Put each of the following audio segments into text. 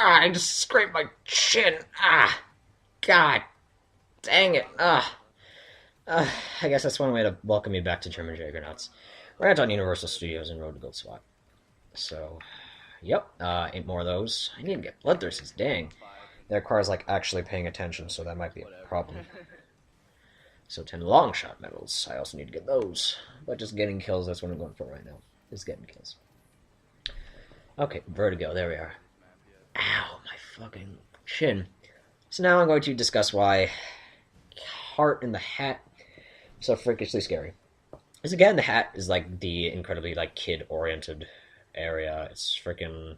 I just scraped my chin. God, dang it. I guess that's one way to welcome me back to German Jaggernauts. We're at on Universal Studios and Road to Gold SWAT. So, yep, 8 more of those. I need to get bloodthirsty. Dang. That requires, like, actually paying attention, so that might be a problem. So 10 long shot medals. I also need to get those. But just getting kills, that's what I'm going for right now. Is getting kills. Okay, vertigo, there we are. Ow, my fucking chin. So now I'm going to discuss why Heart in the Hat is so freakishly scary. Because again, the Hat is like the incredibly like kid-oriented area. It's freaking...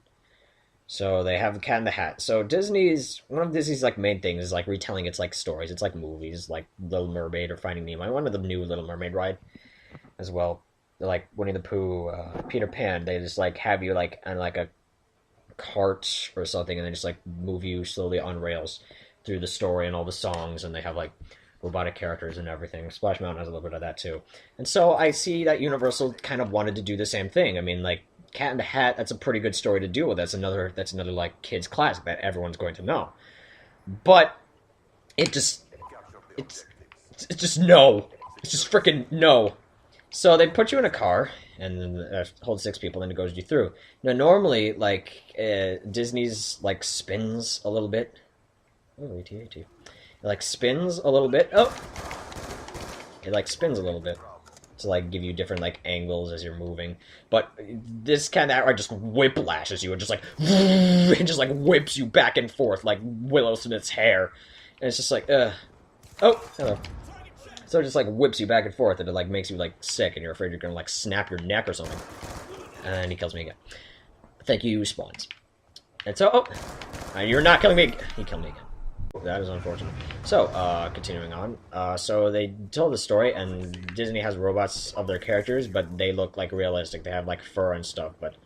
So they have the Cat in the Hat. So one of Disney's like main things is like retelling its like stories. It's like movies, like Little Mermaid or Finding Nemo. I wanted the new Little Mermaid ride as well. Like Winnie the Pooh, Peter Pan. They just like have you like on like a cart or something, and they just like move you slowly on rails through the story and all the songs, and they have like robotic characters and everything. Splash Mountain has a little bit of that too. And so I see that Universal kind of wanted to do the same thing. I mean, like Cat in the Hat, that's a pretty good story to deal with. That's another like kids classic that everyone's going to know. But it just it's just no. It's just freaking no. So they put you in a car and then hold 6 people, then it goes you through. Now normally like Disney's like spins a little bit. Oh, AT-AT. It like spins a little bit. Oh, it like spins a little bit to like give you different like angles as you're moving. But this kind of just whiplashes you and just like and just like whips you back and forth like Willow Smith's hair, and it's just like oh, hello. So it just like whips you back and forth, and it like makes you like sick, and you're afraid you're gonna like snap your neck or something. And he kills me again. Thank you, spawns. And so you're not killing me. He killed me again. That is unfortunate. So, continuing on. So they told the story, and Disney has robots of their characters, but they look like realistic. They have like fur and stuff, but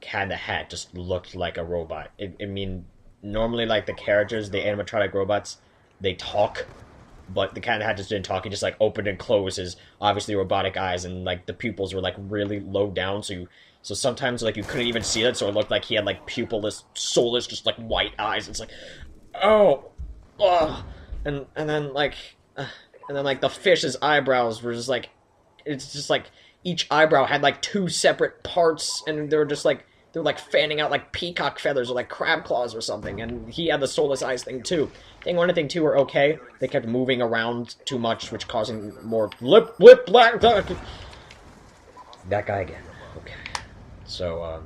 Cat in the Hat just looked like a robot. I mean, normally like the characters, the animatronic robots, they talk, but the Cat in the Hat just didn't talk. He just like opened and closed his obviously robotic eyes, and like the pupils were like really low down, so sometimes like you couldn't even see it, so it looked like he had like pupilless, soulless, just like white eyes. It's like, oh. Ugh. And then like the fish's eyebrows were just like, it's just like each eyebrow had like 2 separate parts, and they were fanning out like peacock feathers or like crab claws or something. And he had the soulless eyes thing too. Thing 1 and thing 2 were okay. They kept moving around too much, which causing more lip black. That guy again. Okay. So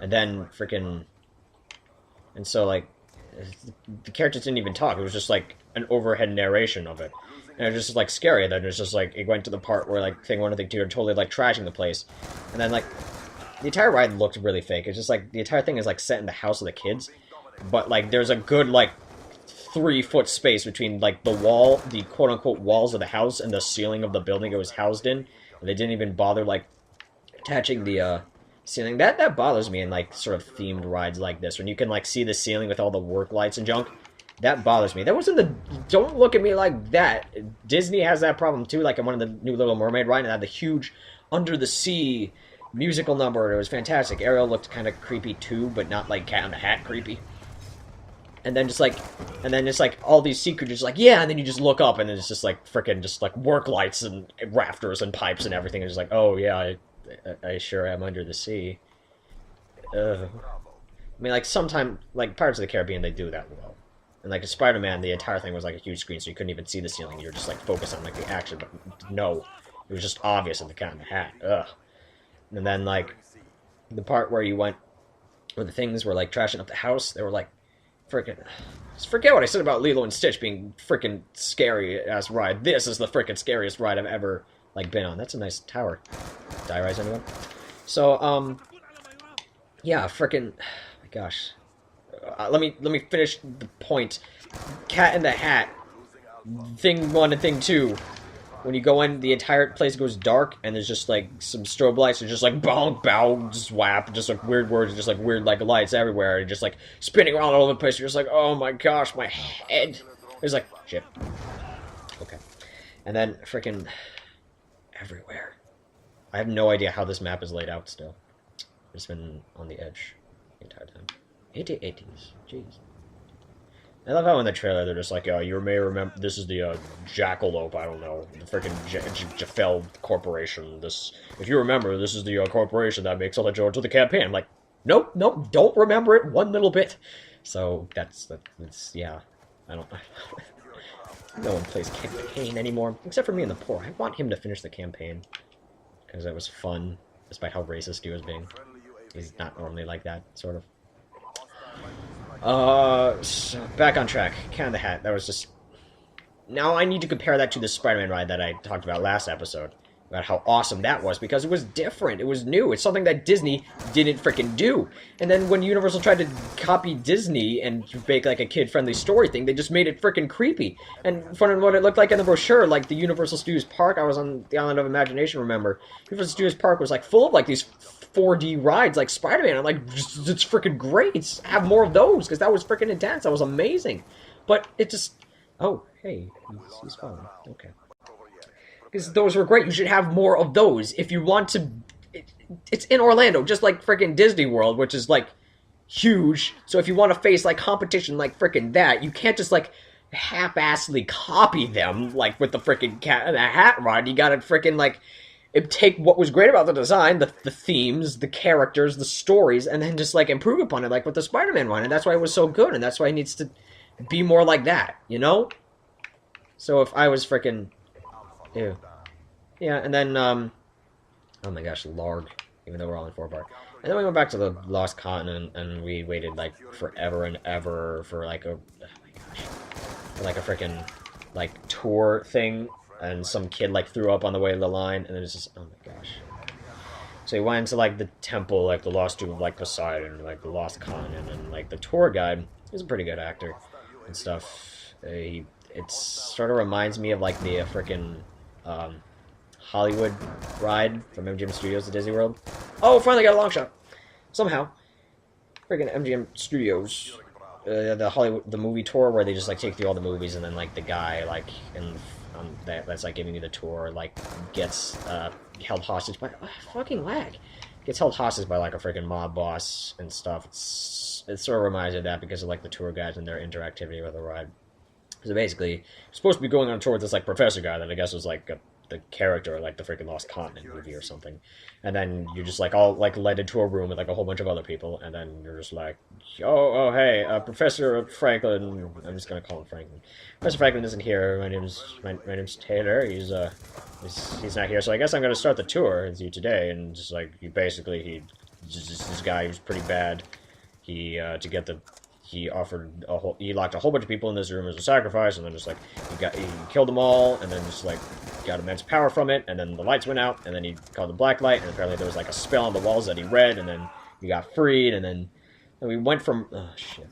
and then freaking, and so like. The characters didn't even talk. It was just like an overhead narration of it, and it was just like scary. And then it was just like it went to the part where like thing 1 and thing 2 are totally like trashing the place, and then like the entire ride looked really fake. It's just like the entire thing is like set in the house of the kids, but like there's a good like 3-foot space between like the wall, the quote unquote walls of the house, and the ceiling of the building it was housed in. And they didn't even bother like attaching the ceiling. That bothers me in like sort of themed rides like this, when you can like see the ceiling with all the work lights and junk. That bothers me. That wasn't the... Don't look at me like that. Disney has that problem too, like in one of the new Little Mermaid ride, and had the huge under the sea musical number. It was fantastic. Ariel looked kind of creepy too, but not like Cat in the Hat creepy. And then just like all these sea creatures like, yeah, and then you just look up and it's just like freaking just like work lights and rafters and pipes and everything. And it's like, oh yeah, I sure am under the sea. I mean, like, sometimes, like, Pirates of the Caribbean, they do that well. And, like, in Spider-Man, the entire thing was, like, a huge screen, so you couldn't even see the ceiling. You were just, like, focused on, like, the action, but no. It was just obvious in the Cat in the Hat. Ugh. And then, like, the part where you went, where the things were, like, trashing up the house, they were, like, freaking... Just forget what I said about Lilo and Stitch being freaking scary-ass ride. This is the freaking scariest ride I've ever, like, been on. That's a nice tower. Die rise, anyone? So, yeah, freaking... Oh my gosh. Let me finish the point. Cat in the Hat. Thing 1 and thing 2. When you go in, the entire place goes dark, and there's just, like, some strobe lights, and just, like, bonk, bow, swap, just, like, weird words, just, like, weird, like, lights everywhere, and just, like, spinning around all over the place. You're just like, oh my gosh, my head. There's, like, shit. Okay. And then, freaking... everywhere. I have no idea how this map is laid out still. I've just been on the edge the entire time. 80s. Jeez. I love how in the trailer they're just like, you may remember, this is the Jackalope, I don't know, the freaking Jafel Corporation. If you remember, this is the corporation that makes all the drones to the campaign. I'm like, nope, don't remember it one little bit. So that's yeah, I don't. No one plays campaign anymore, except for me and the poor. I want him to finish the campaign because it was fun, despite how racist he was being. He's not normally like that, sort of. So back on track. Cat in the Hat. That was just... Now I need to compare that to the Spider-Man ride that I talked about last episode. About how awesome that was, because it was different. It was new. It's something that Disney didn't frickin' do. And then when Universal tried to copy Disney and make like a kid-friendly story thing, they just made it frickin' creepy. And from what it looked like in the brochure, like the Universal Studios Park, I was on the Island of Imagination, remember? Universal Studios Park was like full of like these 4D rides like Spider-Man. I'm like, it's freaking great. Have more of those, because that was freaking intense. That was amazing. But it just... Oh, hey, he's fine. Okay. Because those were great. You should have more of those if you want to... It's in Orlando, just like freaking Disney World, which is, like, huge. So if you want to face, like, competition like freaking that, you can't just, like, half-assedly copy them, like, with the freaking Cat in the Hat ride. You gotta freaking, like, take what was great about the design, the themes, the characters, the stories, and then just, like, improve upon it, like with the Spider-Man one. And that's why it was so good, and that's why it needs to be more like that, you know? So if I was freaking... Ew. Yeah, and then, oh my gosh, Larg, even though we're all in 4-part. And then we went back to the Lost Continent, and we waited, like, forever and ever for, like, oh my gosh, for, like, a freaking, like, tour thing, and some kid, like, threw up on the way to the line, and then it's just, oh my gosh. So he went into, like, the temple, like, the Lost Tomb of, like, Poseidon, like, the Lost Continent, and, like, the tour guide, he's a pretty good actor and stuff. It sort of reminds me of, like, the freaking, Hollywood ride from MGM Studios to Disney World. Oh, finally got a long shot. Somehow. Freaking MGM Studios. The movie tour where they just, like, take through all the movies, and then, like, the guy, like, that's, like, giving you the tour, like, gets, held hostage by... fucking lag. Gets held hostage by, like, a freaking mob boss and stuff. It sort of reminds me of that because of, like, the tour guides and their interactivity with the ride. So basically, you're supposed to be going on tour with this, like, professor guy that I guess was, like, the character, like, the freaking Lost Continent movie or something. And then you're just, like, all, like, led into a room with, like, a whole bunch of other people, and then you're just like, hey, Professor Franklin, I'm just gonna call him Franklin. Professor Franklin isn't here, my name's Taylor, he's not here, so I guess I'm gonna start the tour with you today, and just, like, this guy who's pretty bad, he locked a whole bunch of people in this room as a sacrifice, and then just, like, he killed them all, and then just, like, got immense power from it, and then the lights went out, and then he called the black light, and apparently there was, like, a spell on the walls that he read, and then he got freed, and then we went from... Oh, shit.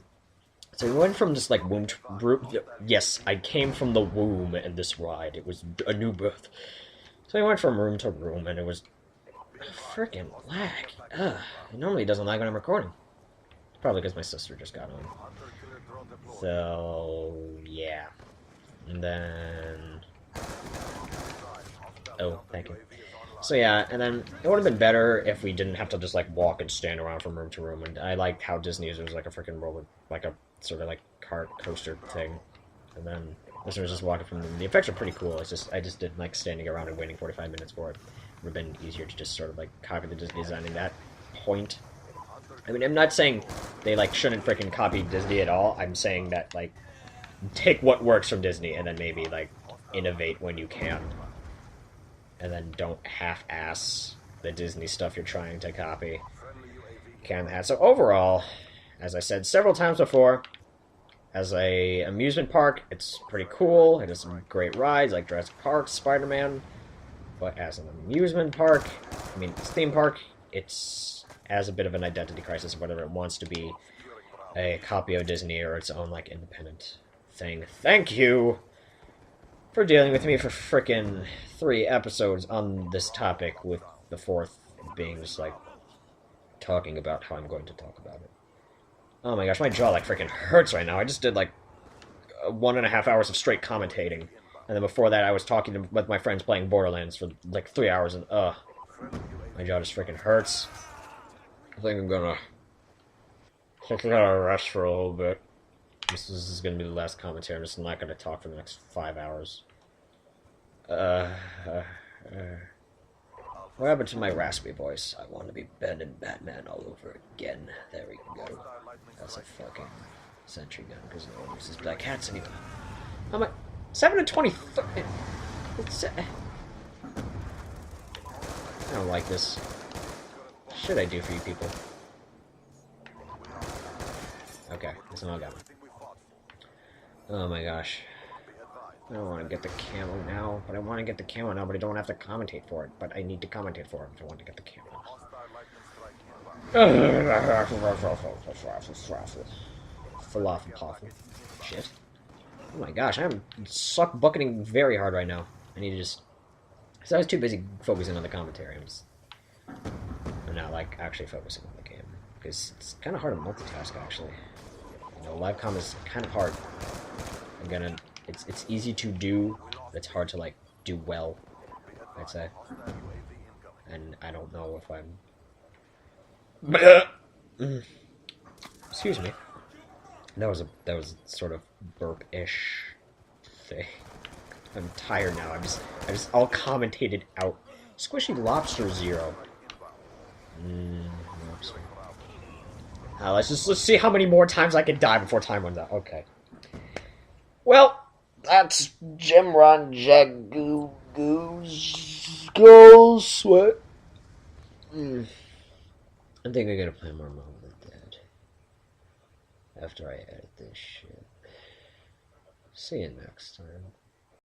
So we went from just, like, womb to... Yes, I came from the womb in this ride. It was a new birth. So we went from room to room, and it was... freaking lag. Ugh. It normally doesn't lag when I'm recording. Probably because my sister just got on. So, yeah. And then... Oh, thank you. So yeah, and then it would have been better if we didn't have to just, like, walk and stand around from room to room. And I liked how Disney's was like a freaking roller, like a sort of, like, cart coaster thing. And then this was just walking from the effects are pretty cool. It's just, I just didn't like standing around and waiting 45 minutes for it. It would have been easier to just sort of, like, copy the Disney design in that point. I mean, I'm not saying they, like, shouldn't freaking copy Disney at all. I'm saying that, like, take what works from Disney and then maybe, like, innovate when you can. And then don't half-ass the Disney stuff you're trying to copy. Can that. So overall, as I said several times before, as a amusement park, it's pretty cool. It has some great rides like Jurassic Park, Spider-Man. But as an amusement park, I mean, it's theme park, it's as a bit of an identity crisis or whatever. It wants to be a copy of Disney or its own, like, independent thing. Thank you for dealing with me for frickin' 3 episodes on this topic, with the 4th being just, like, talking about how I'm going to talk about it. Oh my gosh, my jaw, like, frickin' hurts right now. I just did, like, 1.5 hours of straight commentating. And then before that, I was talking with my friends playing Borderlands for, like, 3 hours, and, my jaw just frickin' hurts. I think I'm gonna So I gotta rest for a little bit. This is gonna be the last commentary. I'm just not gonna talk for the next 5 hours. Uh, uh, uh. What happened to my raspy voice? I want to be Ben and Batman all over again. There we go. That's a fucking sentry gun because no one uses black hats anymore. How am I? 7 and 20. It's, I don't like this. What should I do for you people? Okay, this one all got me. Oh my gosh. I don't want to get the camo now, but I want to get the camo now, but I don't have to commentate for it. But I need to commentate for it if I want to get the camo. Falafel poffle. Shit. Oh my gosh, I'm suck bucketing very hard right now. I need to just... So I was too busy focusing on the commentary. I'm not, like, actually focusing on the game. Because it's kind of hard to multitask, actually. You know, live comm is kind of hard. It's easy to do, but it's hard to, like, do well, I'd say. And I don't know if I'm... Excuse me. That was sort of burp-ish thing. I'm tired now. I just all commentated out. Squishy Lobster 0. Lobster. Let's see how many more times I can die before time runs out. Okay. Well, that's Gemron Jagugo's Go Sweat. I think I gotta play more Mom of the Dead after I edit this shit. See you next time.